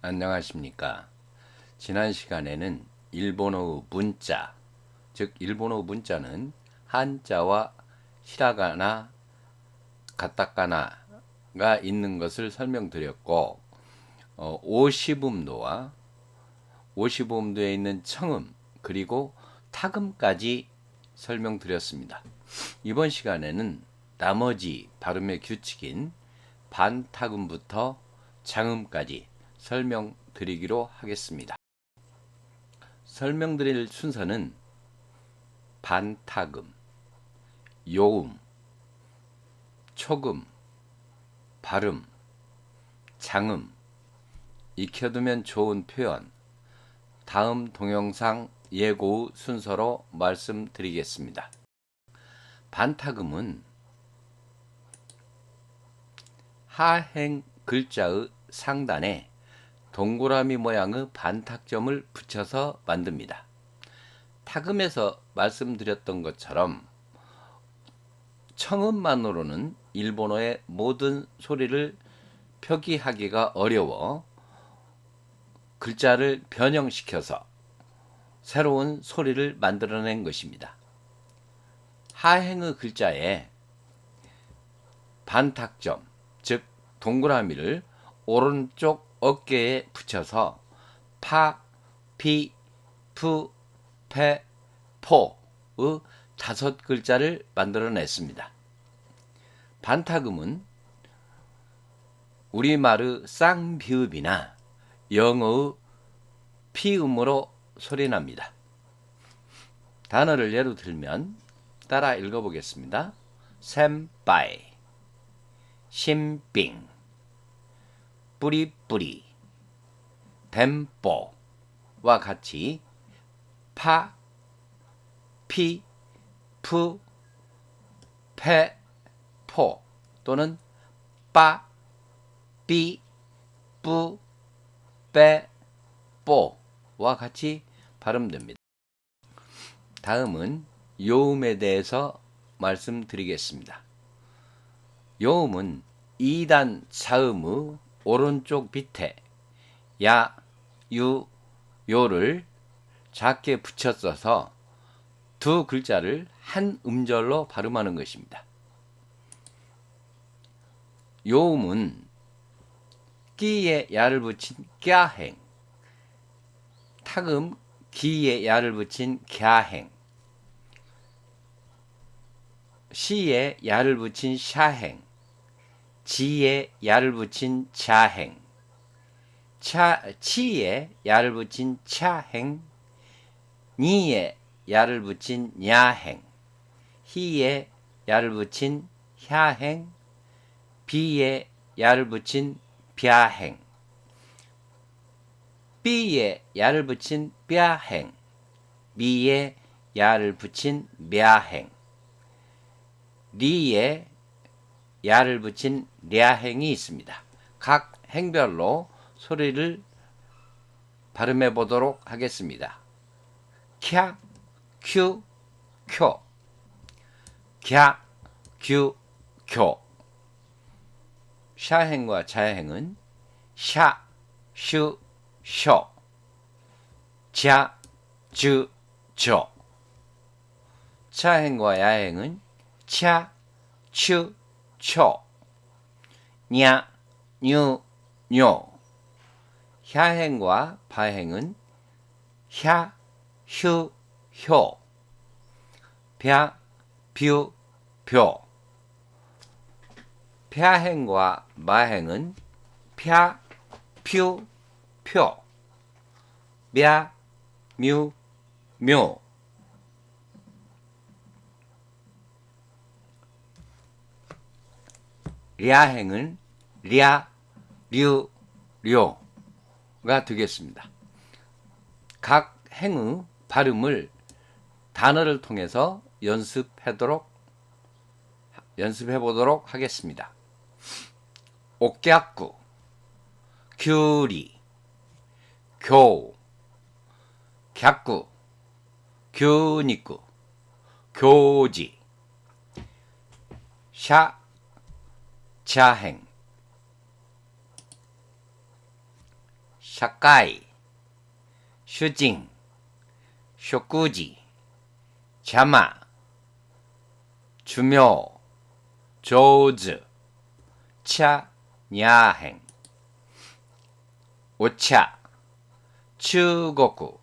안녕하십니까. 지난 시간에는 일본어의 문자, 즉 일본어 문자는 한자와 히라가나, 가타카나가 있는 것을 설명드렸고, 오시음도와 오시음도에 있는 청음 그리고 타음까지 설명드렸습니다. 이번 시간에는 나머지 발음의 규칙인 반타음부터 장음까지 설명드리기로 하겠습니다. 설명드릴 순서는 반타음, 요음, 초음, 발음, 장음, 익혀두면 좋은 표현, 다음 동영상 예고 순서로 말씀드리겠습니다. 반타음은 하행 글자의 상단에 동그라미 모양의 반탁점을 붙여서 만듭니다. 타금에서 말씀드렸던 것처럼 청음만으로는 일본어의 모든 소리를 표기하기가 어려워 글자를 변형시켜서 새로운 소리를 만들어낸 것입니다. 하행의 글자에 반탁점, 즉 동그라미를 오른쪽 어깨에 붙여서 파, 피, 푸, 페, 포의 5글자를 만들어냈습니다. 반타음은 우리말의 쌍비읍이나 영어의 피음으로 소리납니다. 단어를 예로 들면 따라 읽어보겠습니다. 센파이, 신빙, 뿌리뿌리, 덴뽀와 같이 파, 피, 푸, 페, 포 또는 빠, 삐, 뿌, 빼, 뽀와 같이 발음됩니다. 다음은 요음에 대해서 말씀드리겠습니다. 요음은 2단 차음의 오른쪽 밑에 야, 유, 요를 작게 붙여 써서 두 글자를 한 음절로 발음하는 것입니다. 요음은 끼에 야를 붙인 꺄행, 타금 기에 야를 붙인 갸행, 시에 야를 붙인 샤행, 지에 야를 붙인 자행, 치에 야를 붙인 차행, 니에 야를 붙인 야행, 히에 야를 붙인 혀행, 비에 야를 붙인 벼행, 삐에 야를 붙인 뼈행, 미에 야를 붙인 мя행, 리에 야를 붙인 랴행이 있습니다. 각 행별로 소리를 발음해 보도록 하겠습니다. 캬, 큐, 쿄, 갸, 규, 교. 샤행과 자행은 샤, 슈, 쇼, 자, 주, 조. 차행과 야행은 차, 추, 초, 냐, 뉴, 뇨. 혀행과 바행은 혀, 휴, 효, 벼, 뷰, 표. 펴행과 마행은 펴, 퓨, 표, 며, 뮤, 묘. 랴행은 랴, 류, 료가 되겠습니다. 각 행의 발음을 단어를 통해서 연습해 보도록 하겠습니다. 옥갸꾸, 규리, 교, 갸꾸, 교니꾸, 교지, 샤, 자행, 샤까이, 슈징, 쇼꾸지, 자마, 주묘, 조즈, 차, 야행, 오차, 추고쿠,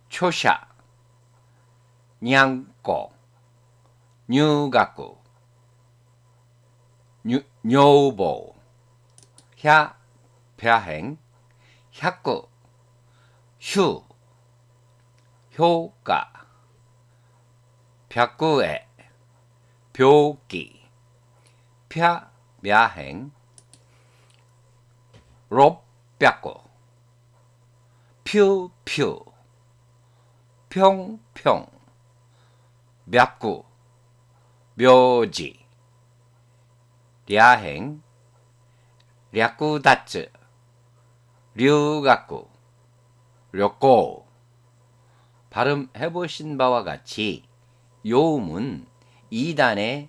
초샤, 냥꼬, 뉴가쿠, 뇨보, 야, 벼행, 샤쿠, 휴, 효과, 벼꾸에, 벼기, 펴, мя행, 롭,벼꾸, 퓨,퓨, 평평, 멱구, 묘지, 랴행, 랴꾸다츠, 류가꾸, 료꼬. 발음해보신 바와 같이 요음은 2단에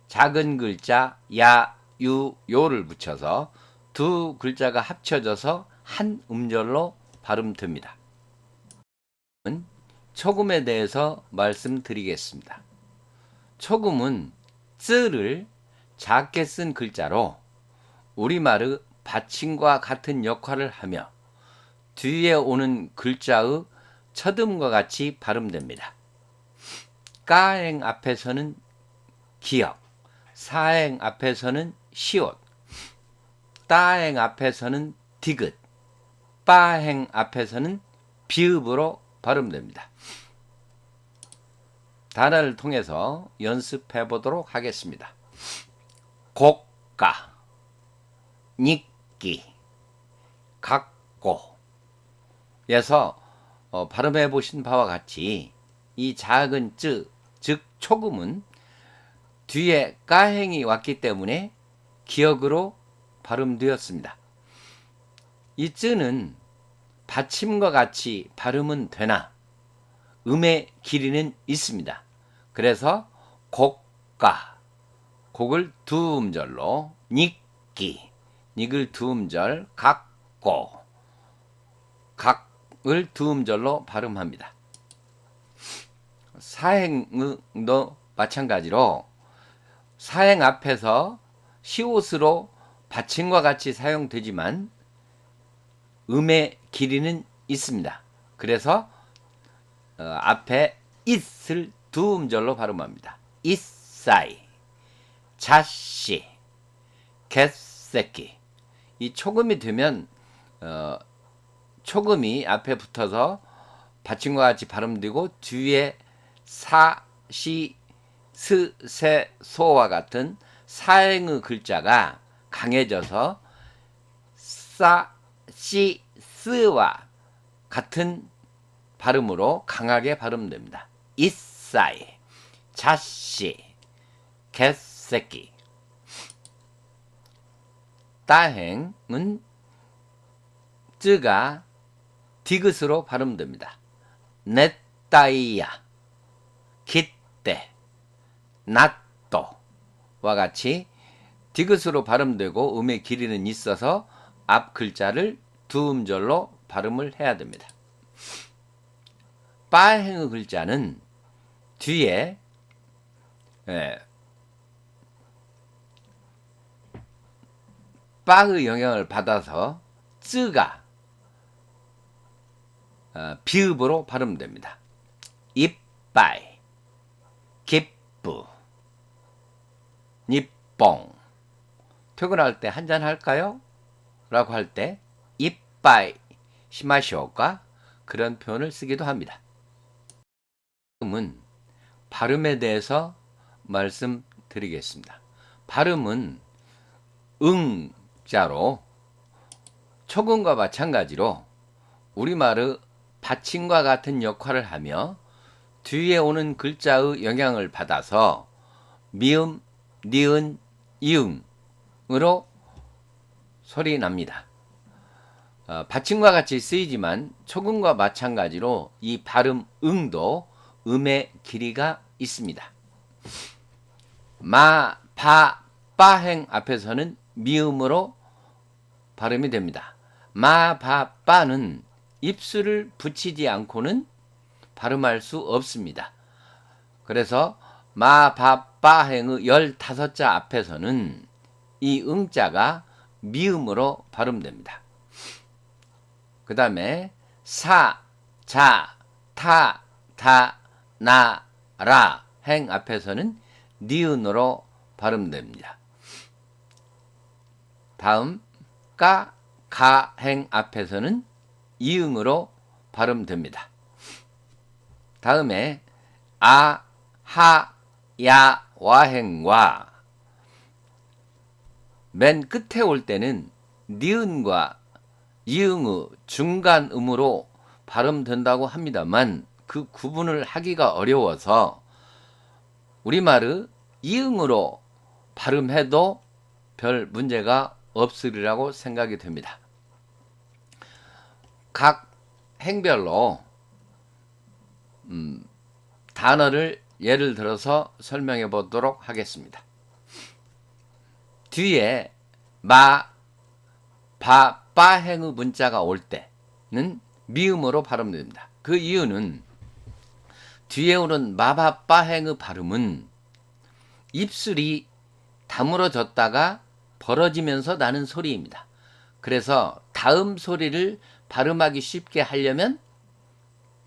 작은 글자 야, 유, 요를 붙여서 두 글자가 합쳐져서 한 음절로 발음됩니다. 초금에 대해서 말씀드리겠습니다. 초금은 쯔를 작게 쓴 글자로 우리말의 받침과 같은 역할을 하며 뒤에 오는 글자의 첫음과 같이 발음됩니다. 까행 앞에서는 기역, 사행 앞에서는 시옷, 따행 앞에서는 디귿, 빠행 앞에서는 비읍으로 발음됩니다. 단어를 통해서 연습해 보도록 하겠습니다. 고가, 닉기, 각고에서 발음해 보신 바와 같이 이 작은 쯔, 즉 초금은 뒤에 까행이 왔기 때문에 기역으로 발음되었습니다. 이 쯔는 받침과 같이 발음은 되나 음의 길이는 있습니다. 그래서 곡가, 곡을 두 음절로, 닉기, 닉을 두 음절, 각고, 각을 두 음절로 발음합니다. 사행도 마찬가지로 사행 앞에서 시옷으로 받침과 같이 사용되지만 음의 길이는 있습니다. 그래서 앞에 it을 두 음절로 발음합니다. 이싸이, 자씨, 개새끼. 이 초금이 되면 초금이 앞에 붙어서 받침과 같이 발음되고 뒤에 사, 시, 스, 세, 소와 같은 사행의 글자가 강해져서 싸, 시, 스와 같은 발음으로 강하게 발음됩니다. 이싸이, 자씨, 개새끼. 따행은 쯔가 디귿으로 발음됩니다. 넷따이야, 기때, 낫또와 같이 디귿으로 발음되고 음의 길이는 있어서 앞 글자를 두 음절로 발음을 해야 됩니다. 빠행의 글자는 뒤에 빠의 영향을 받아서 쯔가 비읍으로 발음됩니다. 이빠이, 기쁘, 니뽕. 퇴근할 때 한잔 할까요? 라고 할 때 이빠이 시마시오까 그런 표현을 쓰기도 합니다. 발음은 발음에 대해서 말씀드리겠습니다. 발음은 응자로 초금과 마찬가지로 우리말의 받침과 같은 역할을 하며 뒤에 오는 글자의 영향을 받아서 미음, 니은, 이응으로 소리 납니다. 받침과 같이 쓰이지만 초금과 마찬가지로 이 발음 응도 음의 길이가 있습니다. 마, 파, 빠행 앞에서는 미음으로 발음이 됩니다. 마바빠는 입술을 붙이지 않고는 발음할 수 없습니다. 그래서 마바빠행의 15자 앞에서는 이 응자가 미음으로 발음됩니다. 그 다음에 사, 자, 타, 다, 나, 라 행 앞에서는 니은으로 발음됩니다. 다음 까, 가 행 앞에서는 이응으로 발음됩니다. 다음에 아, 하, 야, 와행과 맨 끝에 올 때는 니은과 이응의 중간음으로 발음된다고 합니다만 그 구분을 하기가 어려워서 우리말의 이응으로 발음해도 별 문제가 없으리라고 생각이 됩니다. 각 행별로 단어를 예를 들어서 설명해 보도록 하겠습니다. 뒤에 마, 바, 빠행의 문자가 올 때는 미음으로 발음됩니다. 그 이유는 뒤에 오는 마바빠행의 발음은 입술이 다물어졌다가 벌어지면서 나는 소리입니다. 그래서 다음 소리를 발음하기 쉽게 하려면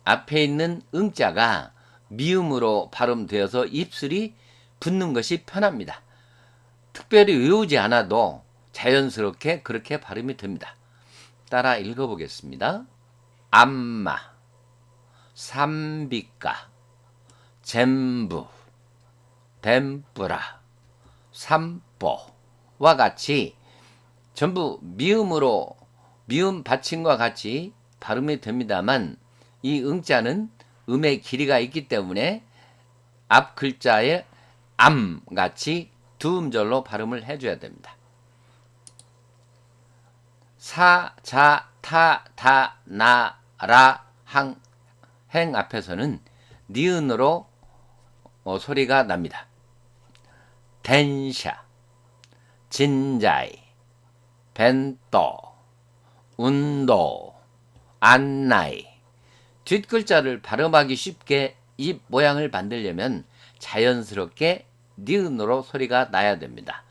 앞에 있는 응자가 미음으로 발음되어서 입술이 붙는 것이 편합니다. 특별히 외우지 않아도 자연스럽게 그렇게 발음이 됩니다. 따라 읽어보겠습니다. 암마, 삼비까, 젠부, 덴뿌라, 삼보와 같이 전부 미음으로 미음 받침과 같이 발음이 됩니다만 이 응자는 음의 길이가 있기 때문에 앞 글자에 암같이 두 음절로 발음을 해줘야 됩니다. 사, 자, 타, 다, 나, 라, 행 앞에서는 니은으로 소리가 납니다. 덴샤, 진자이, 벤또, 운도, 안나이. 뒷글자를 발음하기 쉽게 입 모양을 만들려면 자연스럽게 니은으로 소리가 나야 됩니다.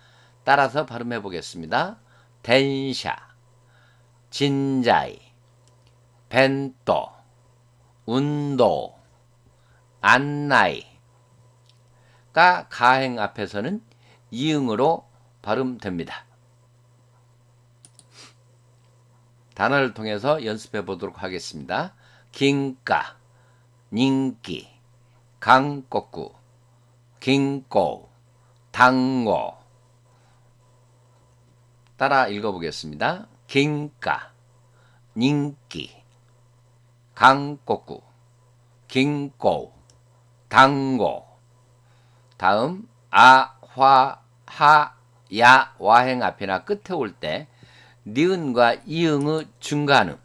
따라서 발음해 보겠습니다. 덴샤, 진자이, 벤또, 운도, 안나이. 가 가행 앞에서는 이응으로 발음됩니다. 단어를 통해서 연습해 보도록 하겠습니다. 긴가, 닌기, 강꼬꾸, 긴꼬, 당고. 따라 읽어보겠습니다. 긴가, 닌기, 강꼬꾸, 긴꼬, 당고. 다음 아, 화, 하, 야, 와행 앞이나 끝에 올 때 니은과 이응의 중간음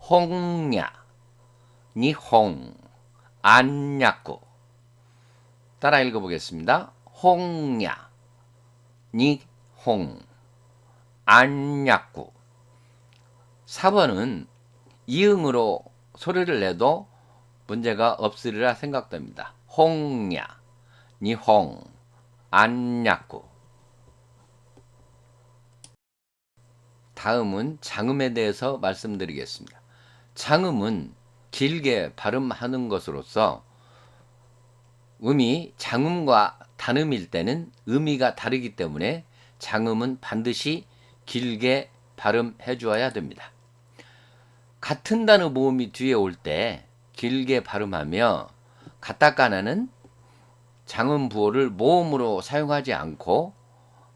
홍야, 니홍, 안야꾸. 따라 읽어보겠습니다. 홍야, 니홍, 안야꾸. 4번은 이응으로 소리를 내도 문제가 없으리라 생각됩니다. 홍야, 니홍, 안야꾸. 다음은 장음에 대해서 말씀드리겠습니다. 장음은 길게 발음하는 것으로서 음이 장음과 단음일 때는 의미가 다르기 때문에 장음은 반드시 길게 발음해 주어야 됩니다. 같은 단어 모음이 뒤에 올 때 길게 발음하며 가타카나는 장음 부호를 모음으로 사용하지 않고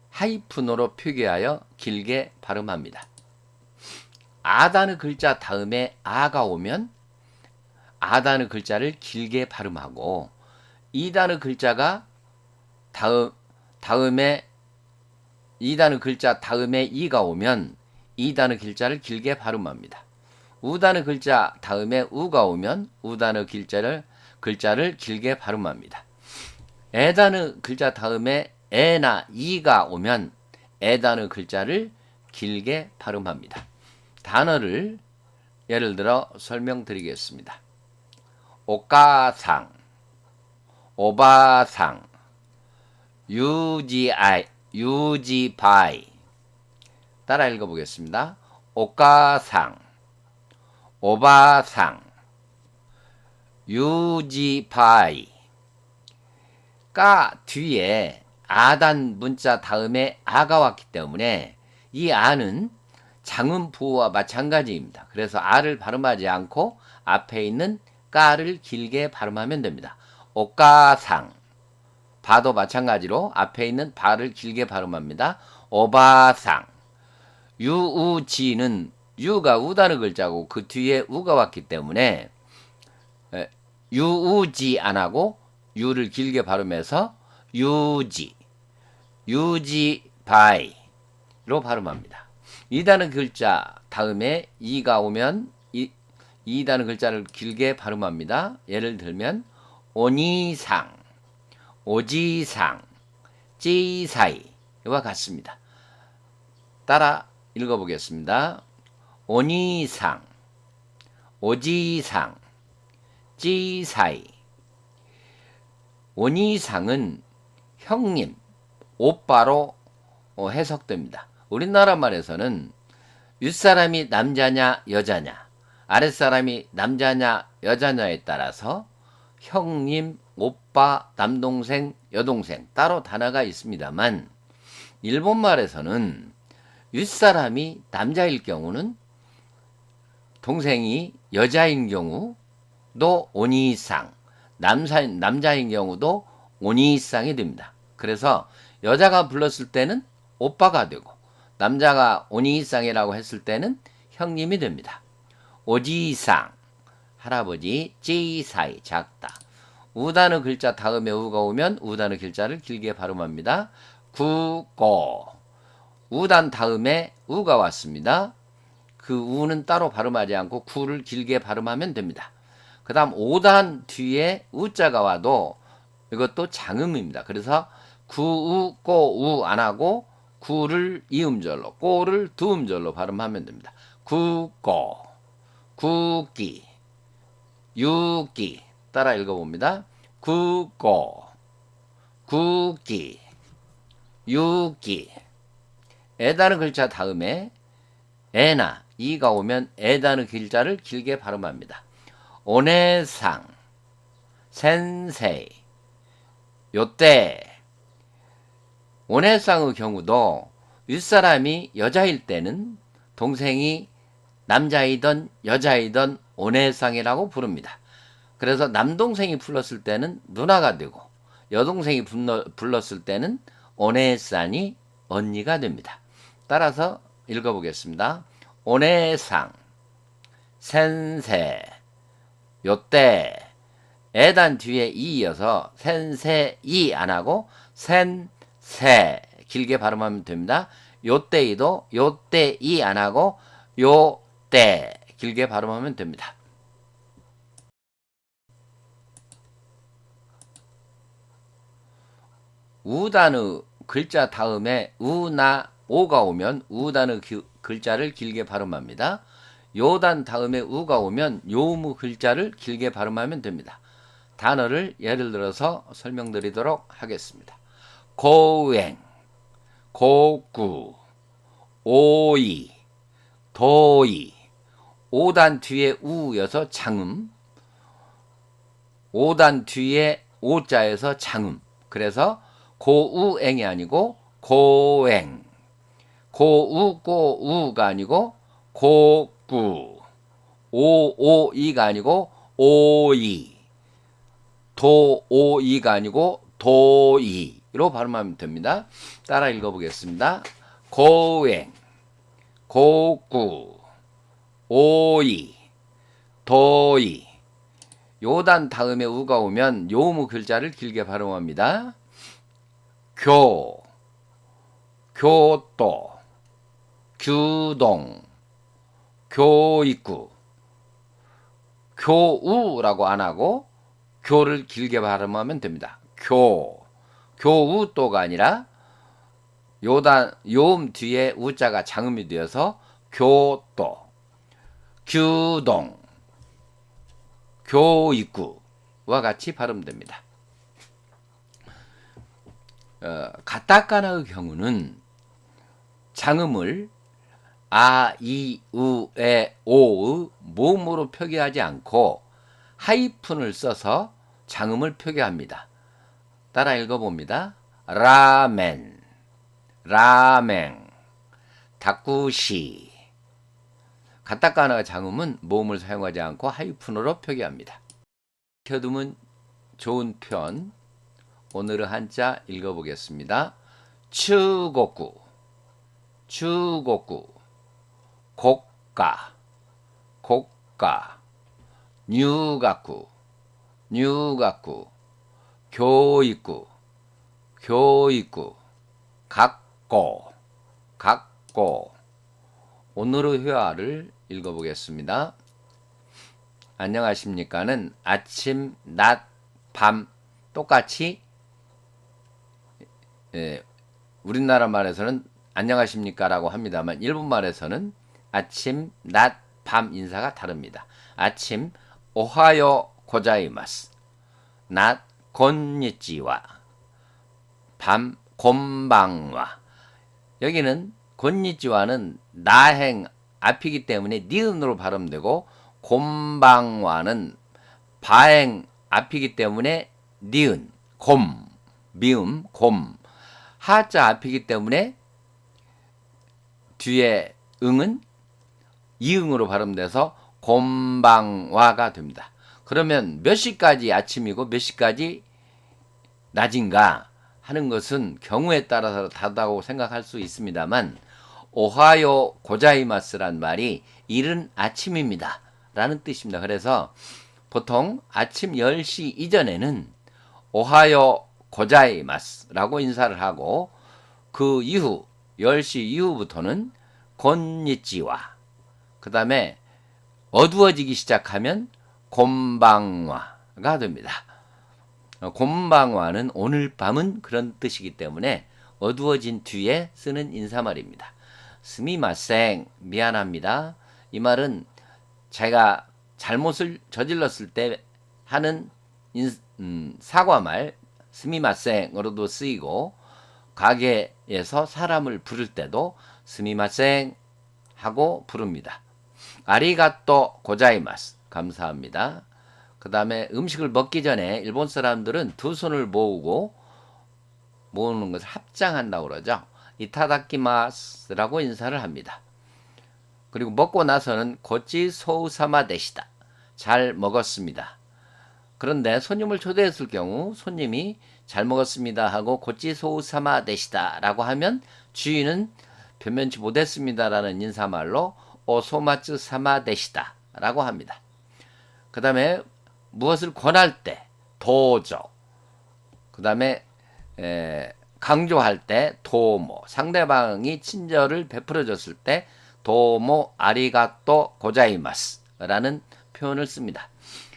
하이픈으로 표기하여 길게 발음합니다. 아다는 글자 다음에 아가 오면 아다는 글자를 길게 발음하고 이다는 글자가 다음에 이다는 글자 다음에 이가 오면 이다는 글자를 길게 발음합니다. 우다는 글자 다음에 우가 오면 우다는 글자를 길게 발음합니다. 에다는 글자 다음에 에나 이가 오면 에다는 글자를 길게 발음합니다. 단어를 예를 들어 설명드리겠습니다. 오가상, 오바상, 유지바이. 따라 읽어보겠습니다. 오가상, 오바상, 유지바이. 까 뒤에 아단 문자 다음에 아가 왔기 때문에 이 아는 장음부호와 마찬가지입니다. 그래서 아를 발음하지 않고 앞에 있는 까를 길게 발음하면 됩니다. 오가상. 바도 마찬가지로 앞에 있는 바를 길게 발음합니다. 오바상. 유우지는 유가 우다는 글자고 그 뒤에 우가 왔기 때문에 유우지 안 하고 유를 길게 발음해서 유지바이로 발음합니다. 이다는 글자 다음에 이가 오면 이다는 글자를 길게 발음합니다. 예를 들면 오니상, 오지상, 찌사이와 같습니다. 따라 읽어보겠습니다. 오니상, 오지상, 찌사이. 오니상은 형님, 오빠로 해석됩니다. 우리나라 말에서는 윗사람이 남자냐 여자냐, 아랫사람이 남자냐 여자냐에 따라서 형님, 오빠, 남동생, 여동생 따로 단어가 있습니다만 일본말에서는 윗사람이 남자일 경우는 동생이 여자인 경우도 오니상, 남자인 경우도 오니상이 됩니다. 그래서 여자가 불렀을 때는 오빠가 되고 남자가 오니상이라고 했을 때는 형님이 됩니다. 오지상, 할아버지, 찌사이, 작다. 우다는 글자 다음에 우가 오면 우다는 글자를 길게 발음합니다. 구고. 우단 다음에 우가 왔습니다. 그 우는 따로 발음하지 않고 구를 길게 발음하면 됩니다. 그 다음 5단 뒤에 우자가 와도 이것도 장음입니다. 그래서 구우, 꼬우 안 하고 구를 이음절로, 꼬를 두음절로 발음하면 됩니다. 구꼬, 구기, 유기. 따라 읽어봅니다. 구꼬, 구기, 유기. 에다는 글자 다음에 에나, 이가 오면 에다는 글자를 길게 발음합니다. 오네상, 센세이, 요때. 오네상의 경우도 윗사람이 여자일 때는 동생이 남자이든 여자이든 오네상이라고 부릅니다. 그래서 남동생이 불렀을 때는 누나가 되고 여동생이 불렀을 때는 오네상이 언니가 됩니다. 따라서 읽어보겠습니다. 오네상, 센세, 요때. 에단 뒤에 이어서 센세이 안 하고 센세 길게 발음하면 됩니다. 요때이도 요때이 안 하고 요때 길게 발음하면 됩니다. 우단의 글자 다음에 우나 오가 오면 우단의 글자를 길게 발음합니다. 요단 다음에 우가 오면 요무 글자를 길게 발음하면 됩니다. 단어를 예를 들어서 설명드리도록 하겠습니다. 고행, 고구, 오이, 도이. 5단 뒤에 우여서 장음, 5단 뒤에 오자에서 장음. 그래서 고우행이 아니고 고행, 고우가 아니고 고구, 오이가 아니고 오이, 도오이가 아니고 도이로 발음하면 됩니다. 따라 읽어보겠습니다. 고행, 고구, 오이, 도이. 요단 다음에 우가 오면 요무 글자를 길게 발음합니다. 교도, 규동, 교익구. 교우라고 안 하고 교를 길게 발음하면 됩니다. 교우또가 아니라 요음 뒤에 우자가 장음이 되어서 교도, 규동, 교익구와 같이 발음됩니다. 가타카나의 경우는 장음을 아, 이, 우, 에, 오의 모음으로 표기하지 않고 하이픈을 써서 장음을 표기합니다. 따라 읽어봅니다. 라멘, 라멘, 다쿠시. 가타카나 장음은 모음을 사용하지 않고 하이픈으로 표기합니다. 익혀두면 좋은 편, 오늘은 한자 읽어보겠습니다. 추곡구, 추곡구, 곡가, 곡가, 뉴가쿠, 뉴가쿠, 교익구, 교익구, 각고, 각고. 오늘의 회화를 읽어보겠습니다. 안녕하십니까는 아침, 낮, 밤 똑같이 우리나라 말에서는 안녕하십니까라고 합니다만 일본 말에서는 아침, 낮, 밤 인사가 다릅니다. 아침 오하요 고자이마스, 낮 곤니찌와, 밤 곤방와. 여기는 곤니찌와는 나행 앞이기 때문에 니은으로 발음되고 곤방와는 바행 앞이기 때문에 니은, 곰, 미음, 곰. 하자 앞이기 때문에 뒤에 응은 이응으로 발음돼서 곤방와가 됩니다. 그러면 몇 시까지 아침이고 몇 시까지 낮인가 하는 것은 경우에 따라서 다르다고 생각할 수 있습니다만 오하요 고자이마스란 말이 이른 아침입니다 라는 뜻입니다. 그래서 보통 아침 10시 이전에는 오하요 고자이마스라고 인사를 하고 그 이후 10시 이후부터는 곤니찌와, 그 다음에 어두워지기 시작하면 곤방와가 됩니다. 곤방와는 오늘 밤은 그런 뜻이기 때문에 어두워진 뒤에 쓰는 인사말입니다. 스미마생, 미안합니다. 이 말은 제가 잘못을 저질렀을 때 하는 사과말 스미마생으로도 쓰이고 가게에서 사람을 부를 때도 스미마생 하고 부릅니다. 아리가또 고자이마스, 감사합니다. 그 다음에 음식을 먹기 전에 일본 사람들은 두 손을 모으고 모으는 것을 합장한다고 그러죠. 이타다키마스라고 인사를 합니다. 그리고 먹고 나서는 고치 소우사마 데시다, 잘 먹었습니다. 그런데 손님을 초대했을 경우 손님이 잘 먹었습니다 하고 고치 소우사마 데시다 라고 하면 주인은 변면치 못했습니다 라는 인사말로 오소마츠 사마 데시다 라고 합니다. 그 다음에 무엇을 권할 때 도저, 그 다음에 강조할 때 도모, 상대방이 친절을 베풀어 줬을 때 도모 아리가또 고자이마스 라는 표현을 씁니다.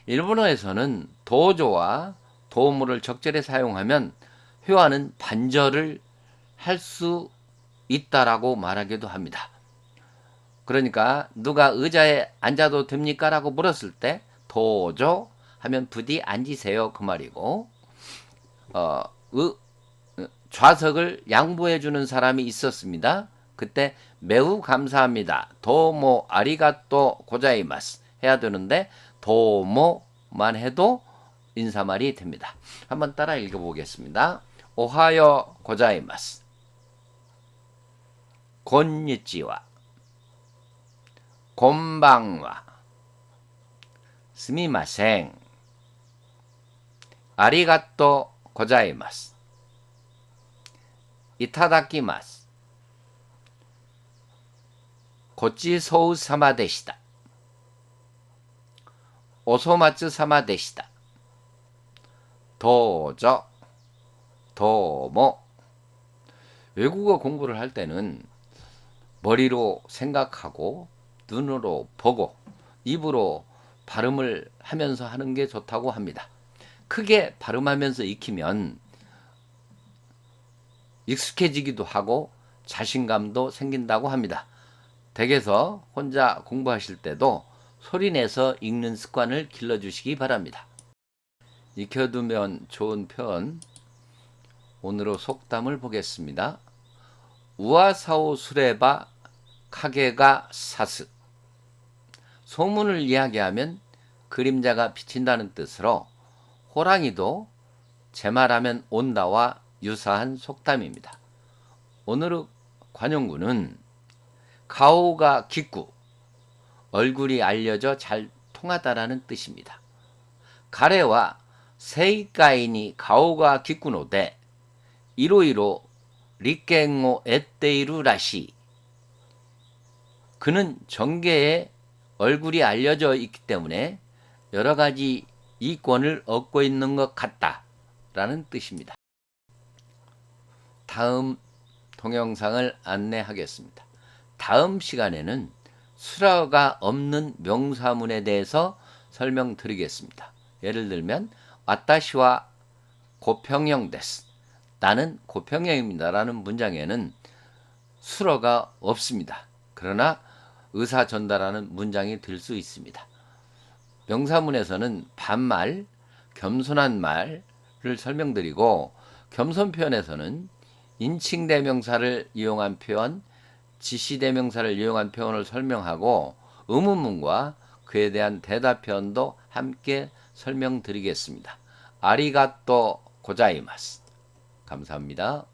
일본어에서는 도조와 도모를 적절히 사용하면 회화는 반절을 할 수 있다라고 말하기도 합니다. 그러니까 누가 의자에 앉아도 됩니까? 라고 물었을 때 도조 하면 부디 앉으세요 그 말이고, 좌석을 양보해 주는 사람이 있었습니다. 그때 매우 감사합니다, 도모 아리가또 고자이마스 해야 되는데 도모만 해도 인사말이 됩니다. 한번 따라 읽어보겠습니다. 오하요 고자이마스, 곤니찌와, 곤방와, 스미마생, 아리가또 고자이마스, 이타다키마스, 고치 소우 사마 데시다, 오소마츠 사마 데시다, 도저, 도모. 외국어 공부를 할 때는 머리로 생각하고 눈으로 보고 입으로 발음을 하면서 하는 게 좋다고 합니다. 크게 발음하면서 익히면 익숙해지기도 하고 자신감도 생긴다고 합니다. 댁에서 혼자 공부하실 때도 소리내서 읽는 습관을 길러주시기 바랍니다. 익혀두면 좋은 표현, 오늘의 속담을 보겠습니다. 우아사오 수레바 카게가 사스. 소문을 이야기하면 그림자가 비친다는 뜻으로 호랑이도 제 말하면 온다와 유사한 속담입니다. 오늘의 관용구는 가오가 깊고 얼굴이 알려져 잘 통하다라는 뜻입니다. 가래와 세이가이니 가오가 깊구노데 이로이로 리깽오 에떼이루 라시. 그는 정계에 얼굴이 알려져 있기 때문에 여러 가지 이권을 얻고 있는 것 같다 라는 뜻입니다. 다음 동영상을 안내하겠습니다. 다음 시간에는 수라가 없는 명사문에 대해서 설명드리겠습니다. 예를 들면 와타시와 고평형 데스. 나는 고평형입니다 라는 문장에는 수어가 없습니다. 그러나 의사 전달하는 문장이 될 수 있습니다. 명사문에서는 반말, 겸손한 말을 설명드리고 겸손 표현에서는 인칭대명사를 이용한 표현, 지시대명사를 이용한 표현을 설명하고 의문문과 그에 대한 대답 표현도 함께 설명드리겠습니다. 아리가또 고자이마스. 감사합니다.